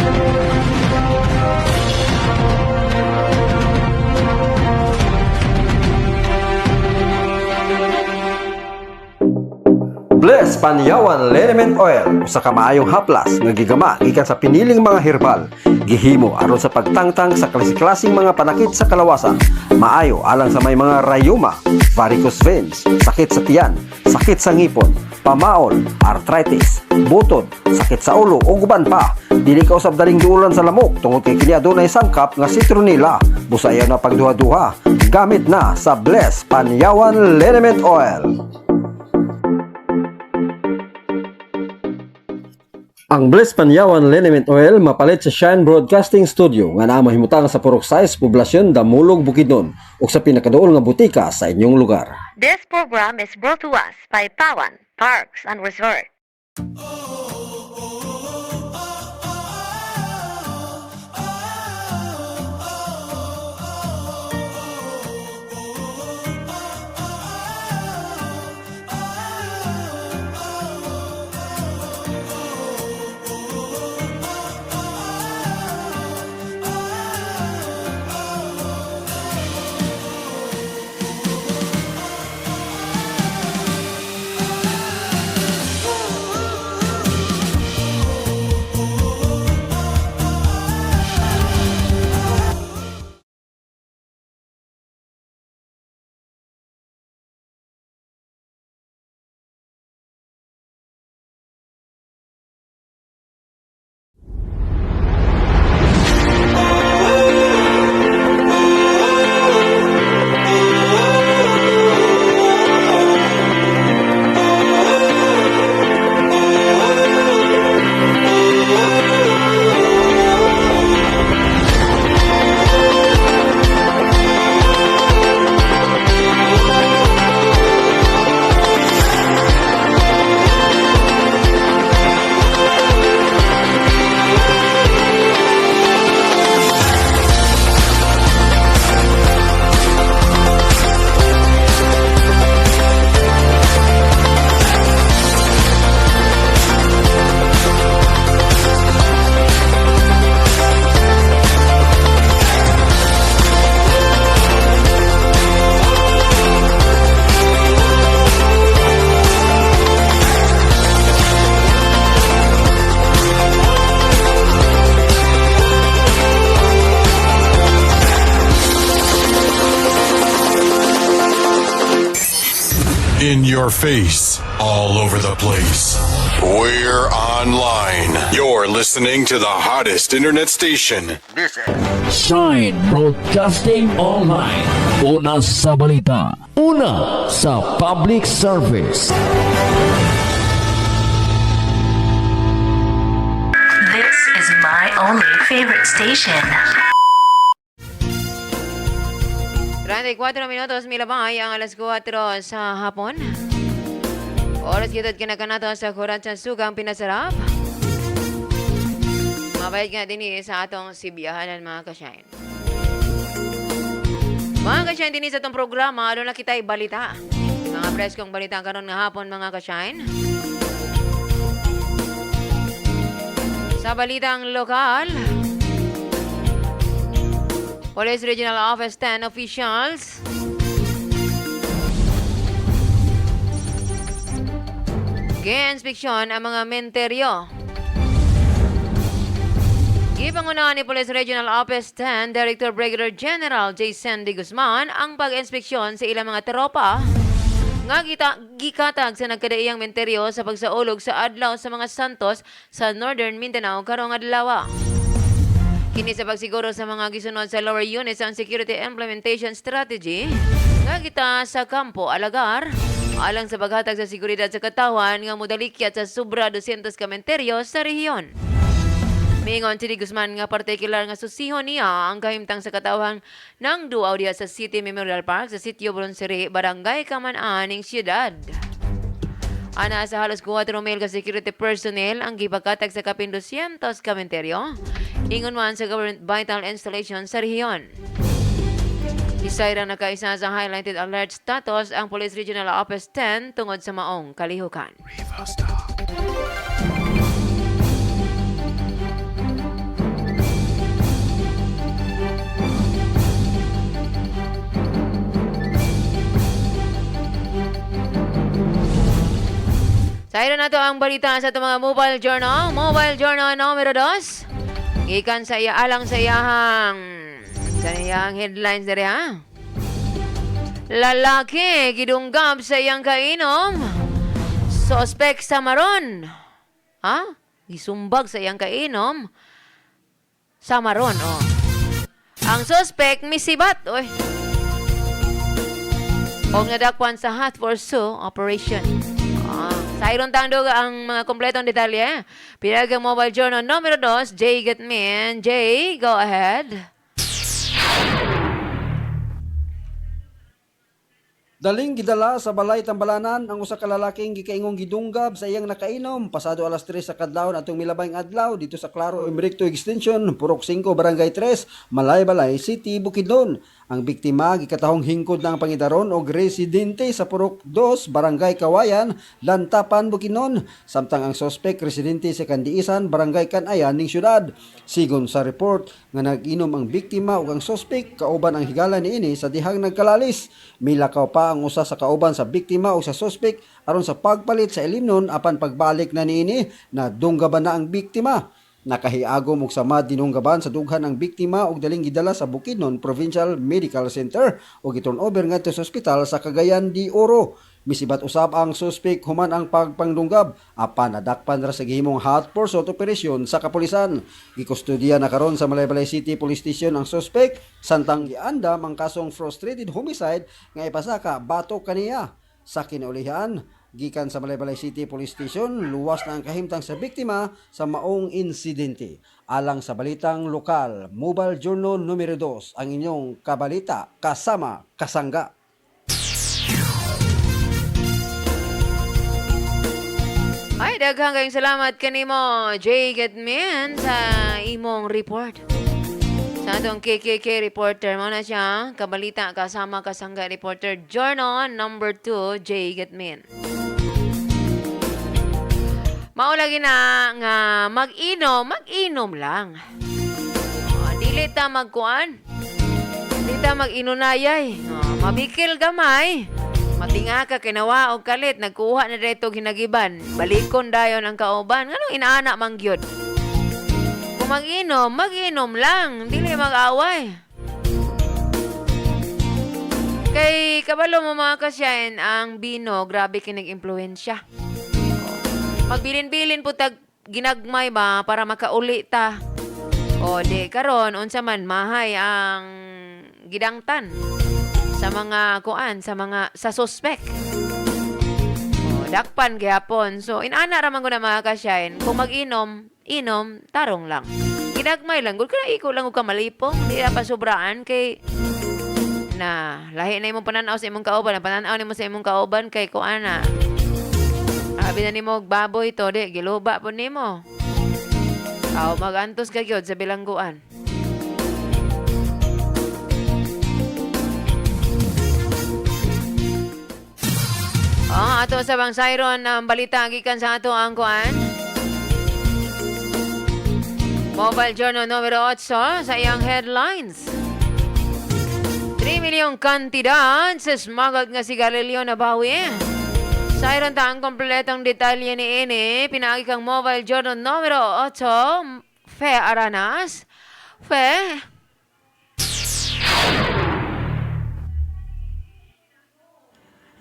Bless Panyawan Liniment Oil, usa ka maayong haplas nga gigama gikan sa piniling mga herbal. Gihimo aron sa pagtangtang sa klase-klaseng mga panakit sa kalawasan. Maayo alang sa may mga rayuma, varicose veins, sakit sa tiyan, sakit sa ngipon, pamaol, arthritis, butod, sakit sa ulo o guban pa. Dili ka usab daling duulan sa lamok tungod kay kini adunay sangkap nga citronella. Busayaw na pagduha-duha. Gamit na sa Bless Panyawan Liniment Oil. Ang Bless Panyawan Liniment Oil mapalit sa Shine Broadcasting Studio nga naa mahimutang sa Purok Size, Poblasyon, Damulog, Bukidnon ug sa pinakaduol nga butika sa inyong lugar. This program is brought to us by Tawan Parks and Resort. In your face, all over the place. We're online. You're listening to the hottest internet station. Shine Broadcasting Online. Una sa balita. Una sa public service. This is my only favorite station. 34 minutos milabay ang alas 4 sa hapon. Oras kita'y kinakanato sa kurat sa sugang pinasarap. Mabayad nga din sa atong sibiyahanan mga ka-shine. Mga ka-shine din sa itong programa, ano na kita'y balita. Mga preskong balita karon nga hapon mga ka-shine. Sa balitang lokal, Police Regional Office 10 officials gi-inspeksyon ang mga menteryo. Gipangunahan ni Police Regional Office 10 Director Brigadier General Jason D. Guzman ang pag-inspeksyon sa ilang mga tropa nga gikatag sa nagkadaiyang menteryo sa pagsaulog sa adlaw sa mga santos sa Northern Mindanao karong adlaw. Kini sa pagsiguro sa mga gisunod sa lower units ang Security Implementation Strategy nga kita sa kampo Alagar alang sa paghatag sa seguridad sa katawan nga modalikyat sa sobra 200 kamenteryo sa rehiyon. Mingon si Guzman nga partikular nga susihon niya ang kahimtang sa katawan ng duaw diya sa City Memorial Park sa Sitio Bronseri, Barangay Kaman-an ning siyudad. Ana sa halos 4,000 ka security personnel ang gipagkatag sa kapin 200 kamenteryo. Ingon man sa government vital installation sa rehiyon. Isay ra nakaisa sa highlighted alert status ang Police Regional Office 10 tungod sa maong kalihukan. Sa na to ang balita sa itong mga mobile journal. Mobile journal numero 2. Ikan sa iya alang sa iyahang headlines dere ha. Lalaki gidunggab sa iyang kainom. Suspek sa maron. Ha? Gisumbag sa iyang kainom. Sa maron, oh. Ang suspek misibat, oy. Og nadakpan sa hot for sue operation. Sa iron tangdog ang mga kompletong detalye. Pinagang Mobile Journal numero 2, Jay Gatman. Jay, go ahead. Daling gidala sa balay tambalanan ang usa ka lalaking gikaingong gidunggab sa iyang nakainom pasado alas 3 sa kadlawon atong milabayng adlaw dito sa Claro Emerickto Extension, Purok 5, Barangay 3, Malaybalay City, Bukidnon. Ang biktima gikatahong hingkod ng pangidaron og residente sa Purok 2, Barangay Kawayan, Lantapan, Bukidnon. Samtang ang suspek residente sa Kandiisan, Barangay Kanayan ning syudad. Sigon sa report nga nag-inom ang biktima ug ang suspek kauban ang higala niini sa dihang nagkalalis. Milakaw pa ang usa sa kauban sa biktima ug sa suspek aron sa pagpalit sa ilimnon apan pagbalik na niini na dunggaban na ang biktima. Nakahiagom og sama dinunggaban sa dughan ang biktima ug daling gidala sa Bukidnon Provincial Medical Center ug giturnover ngadto sa ospital sa Cagayan de Oro. Misibat usab ang suspek human ang pagpangdunggab apan nadakpan ra sa gihimong hot pursuit operation sa kapulisan. Gikustodiya na karon sa Malaybalay City Police Station ang suspek samtang giandam ang kasong frustrated homicide nga ipasaka batok kaniya. Sa kinaulihan, gikan sa Malaybalay City Police Station, luwas na ang kahimtang sa biktima sa maong insidente. Alang sa balitang lokal, Mobile Journal numero 2, ang inyong kabalita kasama kasangga. Ay, daghang kayong salamat kanimo, Jay Gatman, sa imong report. Sa atong KKK reporter, mo na siya, kabalita kasama kasangga reporter, Journal number 2, Jay Gatman. Maulagi na nga mag-inom lang. Dili ta magkuan. Dili ta mag-inunayay. Mabikil gamay. Matinga ka kinawa og kalit nagkuha na dito ginagiban. Balikon dayon ang kauban. Anong inaana man gyud? Kung mag-inom lang, dili mag-away. Kay kabalo mo mga kasyain, ang bino, grabe kinig-impluensya. Magbilin-bilin po tag ginagmay ba para makauli ta. O di karon unsa man mahay ang gidangtan sa mga kuan, sa suspect. O dakpan gyapon. So inana ra man ko na mga kasyain, kung mag-inom, inom, tarong lang. Ginagmay lang, gud kana iko lang og kamalipong, di na pa sobraan kay na lahi na imong pananaw sa imong kauban, pananaw nimo sa imong kauban kay kuana. Abi na nimo og baboy to, di giluba po nimo. Aw magantos ka gyud sa bilangguan. Ato sa bang Siron ang balita gikan sa ato ang kuan. Mobile Journal numero 8 sa iyang headlines. 3 milyong kantidad sa smuggled nga sigarilyo na bawi. Sayron ta ang kompletong detalye ni ini. Pinagi kang Mobile Journal numero 8. Fe Aranas. Fe.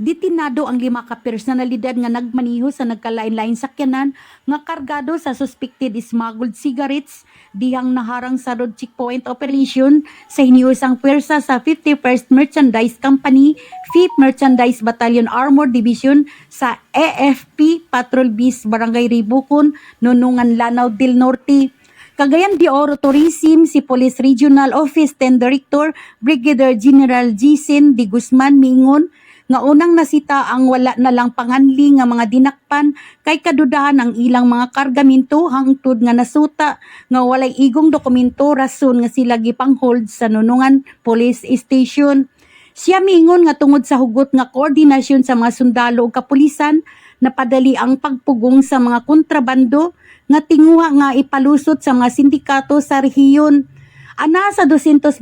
Ditinado ang 5 ka personalidad nga nagmaniho sa nagkalain-lain sakyanan nga kargado sa suspected smuggled cigarettes dihang naharang sa road checkpoint operation sa hiniusang pwersa sa 51st Merchandise Company, 5th Merchandise Battalion Armored Division sa AFP Patrol Base Barangay Ribukon, Nunungan, Lanao del Norte. Cagayan de Oro Tourism, si Police Regional Office 10 Director Brigadier General Gisen de Guzman mingon nga unang nasita ang wala na lang panganli nga mga dinakpan kay kadudahan ang ilang mga kargamento hangtod nga nasuta nga walay igong dokumento rason nga sila gipang-hold sa Nunungan Police Station. Siya miingon nga tungod sa hugot nga koordinasyon sa mga sundalo ug kapulisan napadali ang pagpugong sa mga kontrabando nga tinguha nga ipalusot sa mga sindikato sa rehiyon. Ana sa 226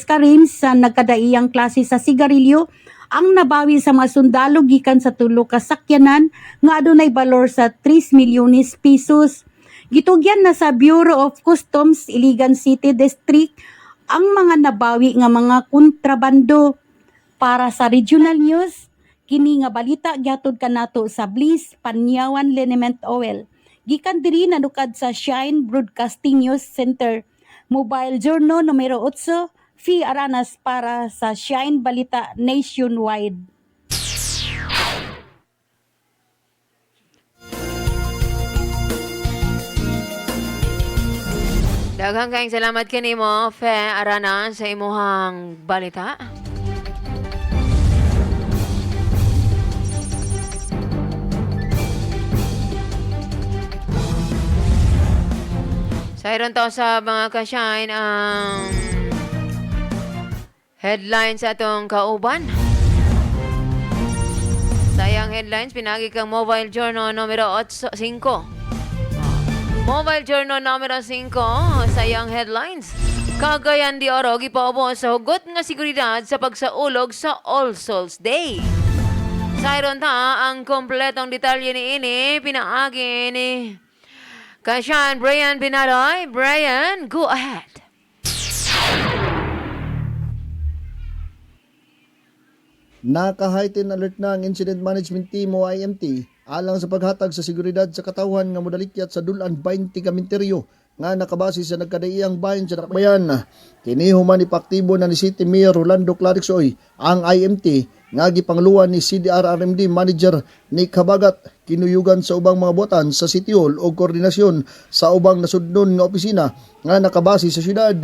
ka rims sa nagkadaiyang klase sa sigarilyo ang nabawi sa mga sundalo gikan sa 3 ka sakyanan nga adunay balor sa 3 milyones pesos. Gitugyan na sa Bureau of Customs Iligan City District ang mga nabawi nga mga kontrabando. Para sa Regional News, kini nga balita gihatod kanato sa Bliss Panyawan Liniment Oil. Gikan diri nanukad sa Shine Broadcasting News Center. Mobile Journal numero 8, Fi Aranas para sa Shine Balita Nationwide. Daghang kaayong salamat kanimo, Fe Aranas, sa imuhang balita. Sayron to sa mga ka-shine ang headlines atong kauban. Sayang headlines, pinagi kang Mobile Journal numero 5. Mobile Journal numero 5, sayang headlines. Cagayan de Oro gipaubos sa hugot nga seguridad sa pagsaulog sa All Souls Day. Sayron ta ang kompletong detalye ni ini, pinaagi ni Kasyan Brian Binadoy. Brian, go ahead. Naka-heightened alert na ang Incident Management Team o IMT alang sa paghatag sa seguridad sa katawhan nga modalikyat sa dulan 20 ka minteryo nga nakabase sa nagkadaiyang bahin sa Dakbayan. Kini human ipaktibo na ni City Mayor Rolando Clarixoy ang IMT nga gipangluwan ni CDR-RMD Manager Nick Habagat, kinuyugan sa ubang mga botan sa City Hall o koordinasyon sa ubang nasudnon nga opisina nga nakabase sa syudad.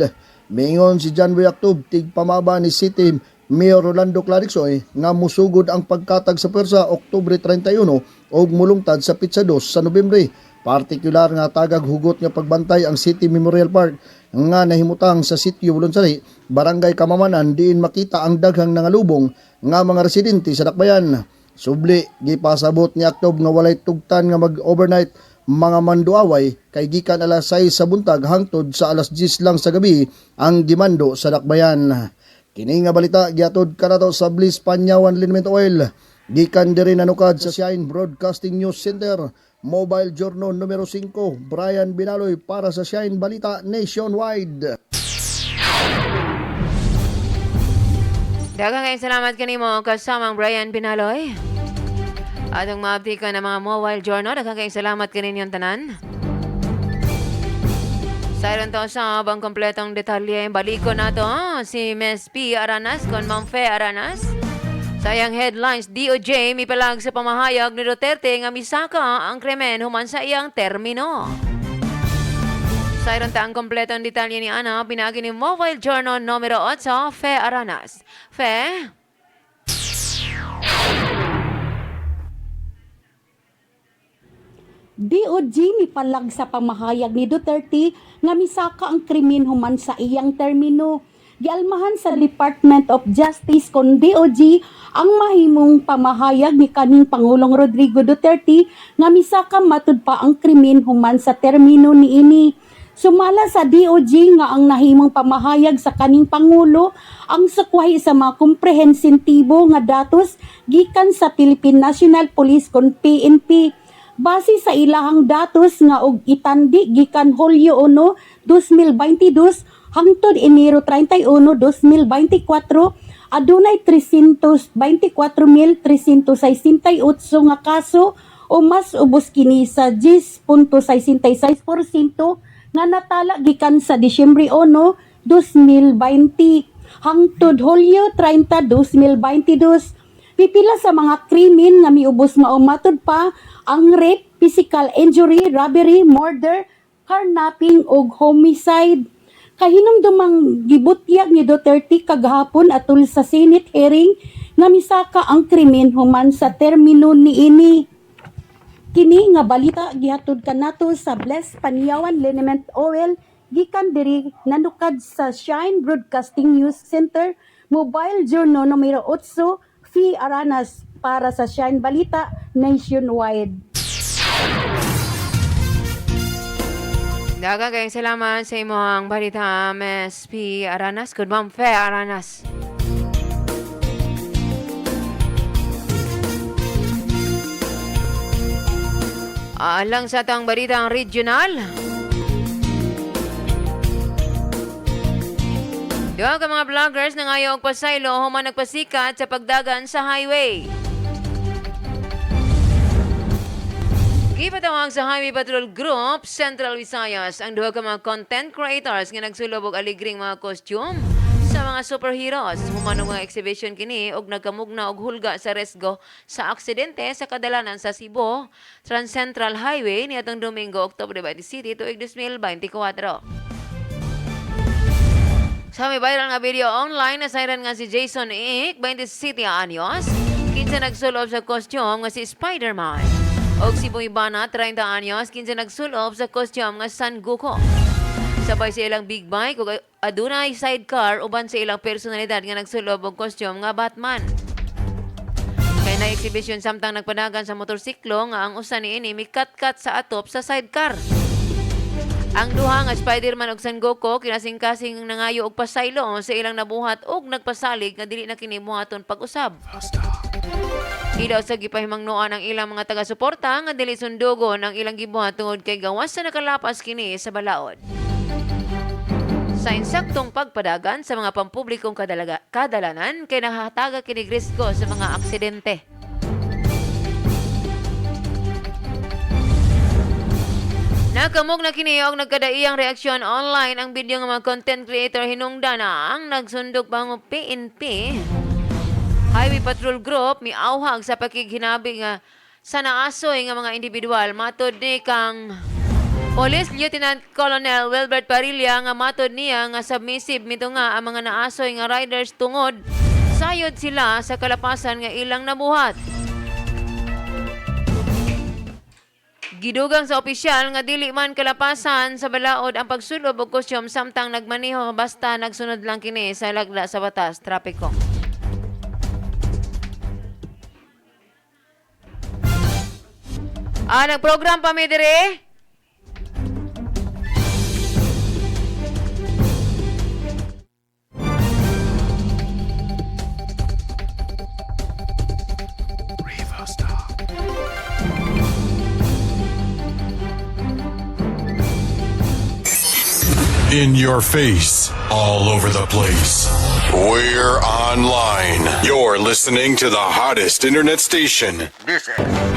Mingon si John Boyactob, tigpamaba ni City Mayor Rolando Clarixoy nga musugod ang pagkatag sa pwersa Oktubre 31 o mulungtad sa Pitsa 2 sa Nobyembre. Partikular nga tagag hugot nga pagbantay ang City Memorial Park nga nahimutang sa Sitio Bulonsari, Barangay Kamamanan, diin makita ang daghang nangalubong nga mga residente sa Dakbayan. Subli, gipasabot ni Aktob nga walay tugtan nga mag-overnight mga manduaway kay gikan alas 6 sa buntag hangtod sa alas 10 lang sa gabi ang gimando sa Dakbayan. Kini nga balita giatod kanato sa Bliss Panyawan Liniment Oil. Gikan diri nanukad sa Shine Broadcasting News Center. Mobile Journal numero 5, Brian Binaloy para sa Shine Balita Nationwide. Daghang kayong salamat kanimo kasamang Brian Pinaloy. Atong maabti ka ng mga mobile journal. Daghang kayong salamat kaninyong tanan. Sayron to sa bang kompletong detalye. Baliko na to si Ms. P. Aranas kon Ma'am Fe Aranas. Sayang headlines, DOJ mipalag sa pamahayag ni Duterte nga misaka ang krimen human sa iyang termino. Sayron ta ang kompletong detalye ni Ana, pinagi ni Mobile Journal numero 8, Fe Aranas. Fe? DOJ mipalag sa pamahayag ni Duterte nga misaka ang krimen human sa iyang termino. Gialmahan sa Department of Justice kon DOJ ang mahimong pamahayag ni kaning Pangulong Rodrigo Duterte nga misaka matud pa ang krimen human sa termino niini. Sumala sa DOJ nga ang nahimong pamahayag sa kaning Pangulo ang sukwahi sa mga komprehensibo nga datos gikan sa Philippine National Police kon PNP. Base sa ilahang datos nga og itandi gikan Hulyo 1, 2022 hangtod Enero 31, 2024, adunay 324,368 nga kaso o mas ubos kini sa 10.66% nga natala gikan sa Disyembre 1, 2020 hangtod Hulyo 30, 2022. Pipila sa mga krimen nga miubos nga umatod pa ang rape, physical injury, robbery, murder, carnapping ug homicide. Kahinumdumang gibutyag ni Duterte kagahapon atol sa Senate hearing nga misaka ang krimen human sa termino niini. Kini nga balita gihatod kanato sa Bless Panyawan Liniment Oil gikan diri nanukad sa Shine Broadcasting News Center, Mobile Journal numero 8, Fi Aranas para sa Shine Balita Nationwide. Daghang kayong salamat sa imong balita, Ms. P. Aranas. Good Ma'am Fe Aranas. Alang sa atang balitang regional. Duha ka mga vloggers na ngayon pasaylo human nagpasikat sa pagdagan sa highway. Gipatawag sa Highway Patrol Group, Central Visayas, ang duha ka mga content creators nga nagsulob og aligring mga costume sa mga superheroes. Human og mga exhibition kini og nagkamugna og hulga sa resgo sa aksidente sa kadalanan sa Cebu Trans-Central Highway niadtong Domingo, Oktubre 27, tuig 2024. Sa may viral nga video online, nasayran nga si Jason Ick, 27 anyos, kinsa nagsulob sa costume nga si Spider-Man. Og si Buibana, 30 anyos, kinsa nagsulob sa costume nga San Goku. Sabay sa ilang big bike ug adunay sidecar uban sa ilang personalidad nga nagsulob og costume nga Batman. Kay na exhibition samtang nagpadagan sa motorsiklo nga ang usa niini mikat-kat sa atop sa sidecar. Ang duha nga Spider-Man ug San Goku kinasing-kasing nangayo og pasaylo sa ilang nabuhat ug nagpasalig nga dili na kini buhaton pag-usab. Ilaw sa gipahimangnoan ang ilang mga taga-suporta nga dili sundugon ang ilang gibuhat tungod kay gawas sa nakalapas kini sa balaod. Sa insaktong pagpadagan sa mga pampublikong kadalanan kay nahataga kini risgo sa mga aksidente. Nakamog na kini og nagkadaiyang reaksyon online ang video ng mga content creator hinungdan na ang nagsundog pang PNP Highway Patrol Group miawhag sa pakighinabi nga sa naasoy nga mga individual. Matod ni kang Police Lieutenant Colonel Wilbert Parilla nga matod niya nga submissive mito nga ang mga naasoy nga riders tungod sayod sila sa kalapasan nga ilang nabuhat. Gidugang sa opisyal nga dili man kalapasan sa balaod ang pagsulob og kostyum samtang nagmaneho basta nagsunod lang kini sa lagda sa batas trapiko. Nagprogram pa mi dire. In your face. all over the place. We're online. You're listening to the hottest internet station.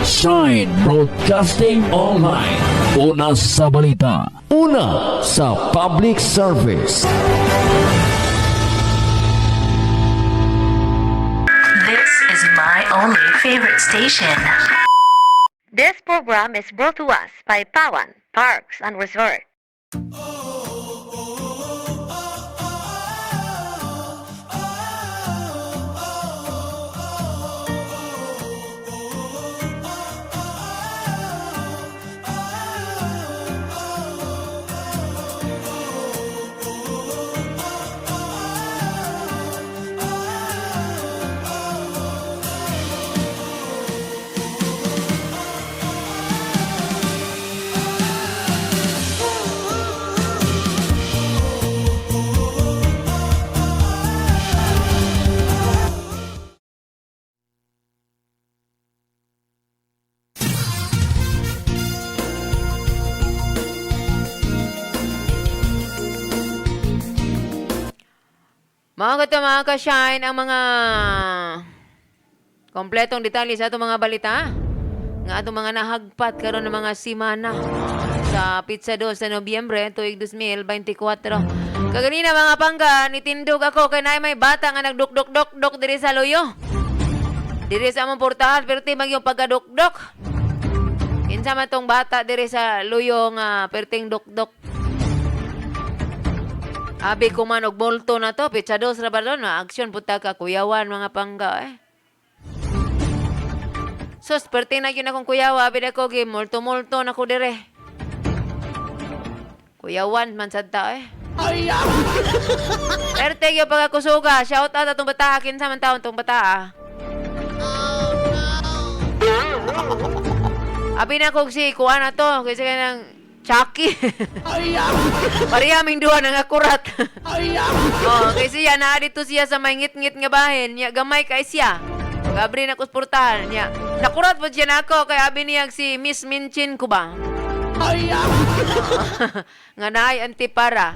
Shine Broadcasting Online. Una sa balita. Una sa public service. This is my only favorite station. This program is brought to us by Pawan Parks and Resort. Mga ka-shine ang mga kompletong detalye sa itong mga balita. Nga itong mga nahagpat karon ng mga simana sa Pizza 2 sa Nobyembre, tuig 2024. Kaganina mga pangga, nitindog ako kay na may bata nga nagduk-duk-duk-duk diri sa loyo. Diri sa among portahan, perti yung pagkaduk-duk. Kinsa man tong bata diri sa loyo nga perting duk-duk. Abi ko man og bolto na to, Pizza 2 ra ba doon? Aksyon puta ka, kuyawan mga pangga eh. Sus, perti na yun akong kuyawa, abi na ko, multo-multo na ko dire. Kuyawan man sadta eh. Perte yung pagkakusuga, shout out atong bata, kinsa man taon tong bata. Abi na ko si kuha na to, kasi kanang Chucky. Pariyaming duha nang akurat. Oh, kasi siya naa dito siya sa may ngit-ngit nga bahin, nya gamay kay siya. Pag-abri na ko sportahan niya. Nakurat po siya na ako kay abi niya si Miss Minchin ko ba? Nga naay antipara.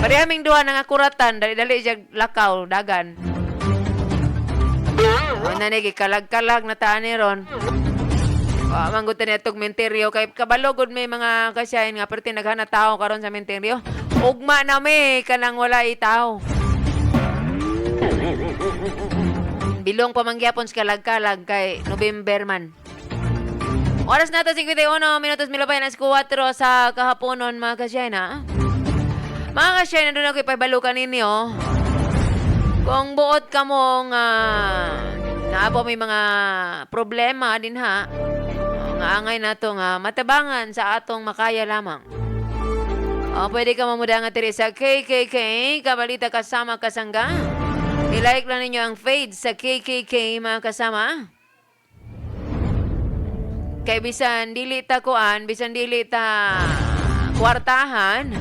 Pariyaming duha nang akuratan, dali-dali siya lakaw dagan. Ano na kalag-kalag na taan ni ron. Manggutan niya itong menteryo. Kay kabalogod may mga kasyahin nga perti naghana tao karon sa menteryo. Ugma na may kanang wala itaw. Bilong pamangyapon sa kalag-kalag kay November man. Oras na ito 51 minutos milabay na 4 sa kahaponon mga kasyahin ha. Mga kasyahin na doon ako ipabalukan ninyo. Kung buot ka mong naapo may mga problema din ha. Angay na ito nga matabangan sa atong makaya lamang. Pwede ka mamuda nga tiri sa KKK, kabalita kasama kasangga. I-like lang ninyo ang page sa KKK mga kasama. Kay bisan dili ta kuan, bisan dili ta kwartahan,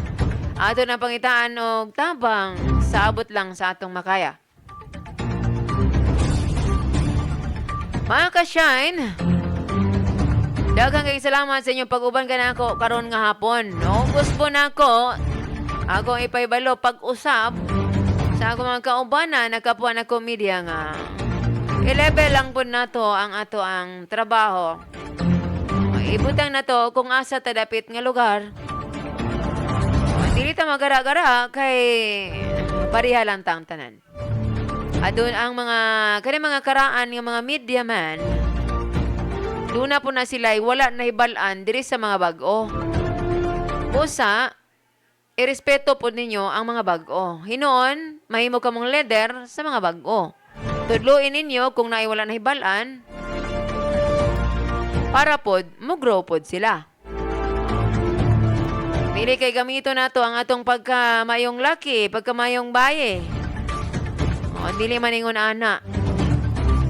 ato na pangitaan og tabang sa abot lang sa atong makaya. Mga ka-shine, daghang kay salamat sa inyong pag-uban ka na ako karon nga hapon. No, gusto na ako ipaybalo pag-usap sa ako mga kaubanan nagkapuan ako media nga. I-level lang po na to ang ato ang trabaho. Ibutang na to kung asa tadapit nga lugar. Dili ta magara-gara kay pariha lang tang tanan. Adun ang mga karaan nga mga media man. Doon na po na sila wala na hibalaan diri sa mga bag-o. Usa, irespeto po ninyo ang mga bag-o. Hinoon, mahimo ka mong leader sa mga bag-o. Tudluin ninyo kung naiwala na hibalaan para pod, mo-grow pod sila. Dili kay gamito na to ang atong pagkamayong laki, pagkamayong baye. Dili maningon ana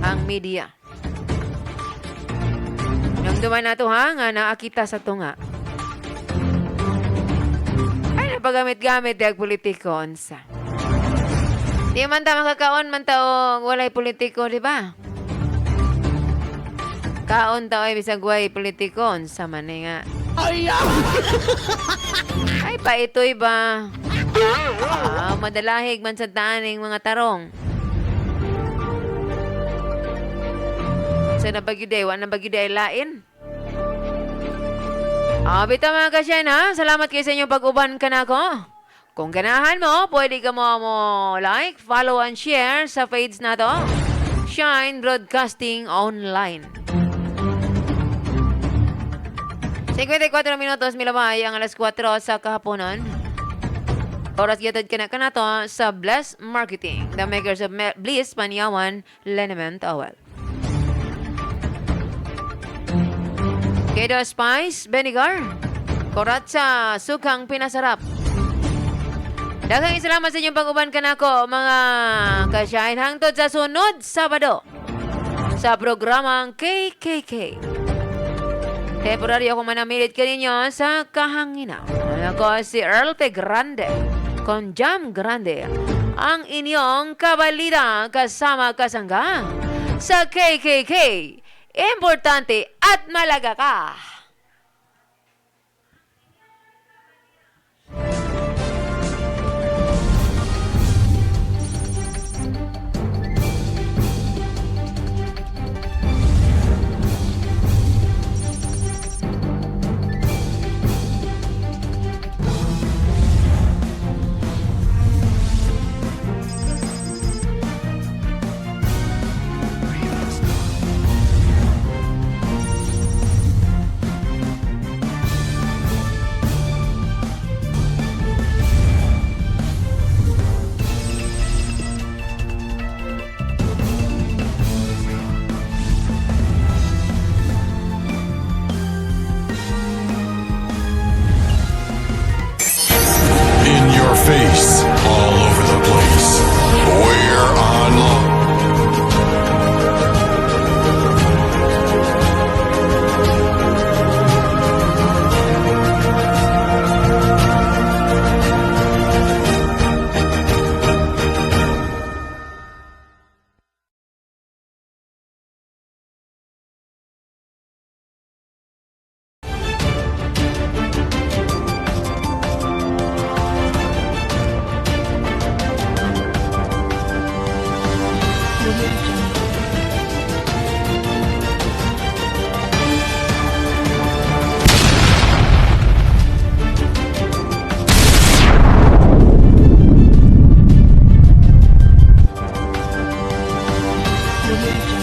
ang media. Namduman na to ha, nga naakita sa to nga. Ay, napagamit-gamit yung politiko, onsa. Di man ta makakaon man ta o walay politiko, di ba? Kaon ta ay bisag way politiko, onsa man nga. Ay, pa ito'y ba? Madalahig man sa taaning mga tarong. Sa nabagyuday, wala nabagyuday lain. Bita mga kasyan ha, salamat kayo sa inyong pag-uban ka na ko. Kung ganahan mo, pwede ka mo like, follow, and share sa page na to. Shine Broadcasting Online. 54 minutos milabay ang alas 4 sa kahaponan. Oras yatad ka na to sa Bless Marketing, the makers of Bliss Panyawan Liniment Oil. Kedo Spice Vinegar, korat sa sukang pinasarap. Daghang salamat sa inyong pag-uban ka na ko, mga kasyahin, hangtod sa sunod Sabado sa programang KKK. Temporary ako manamilit ka ninyo sa kahanginaw. Ako si Earl P. Grande, con Jam Grande, ang inyong kabalida kasama kasangga sa KKK. Importante at malaga ka. In your face, all over the place. We're online. Audio Jungle.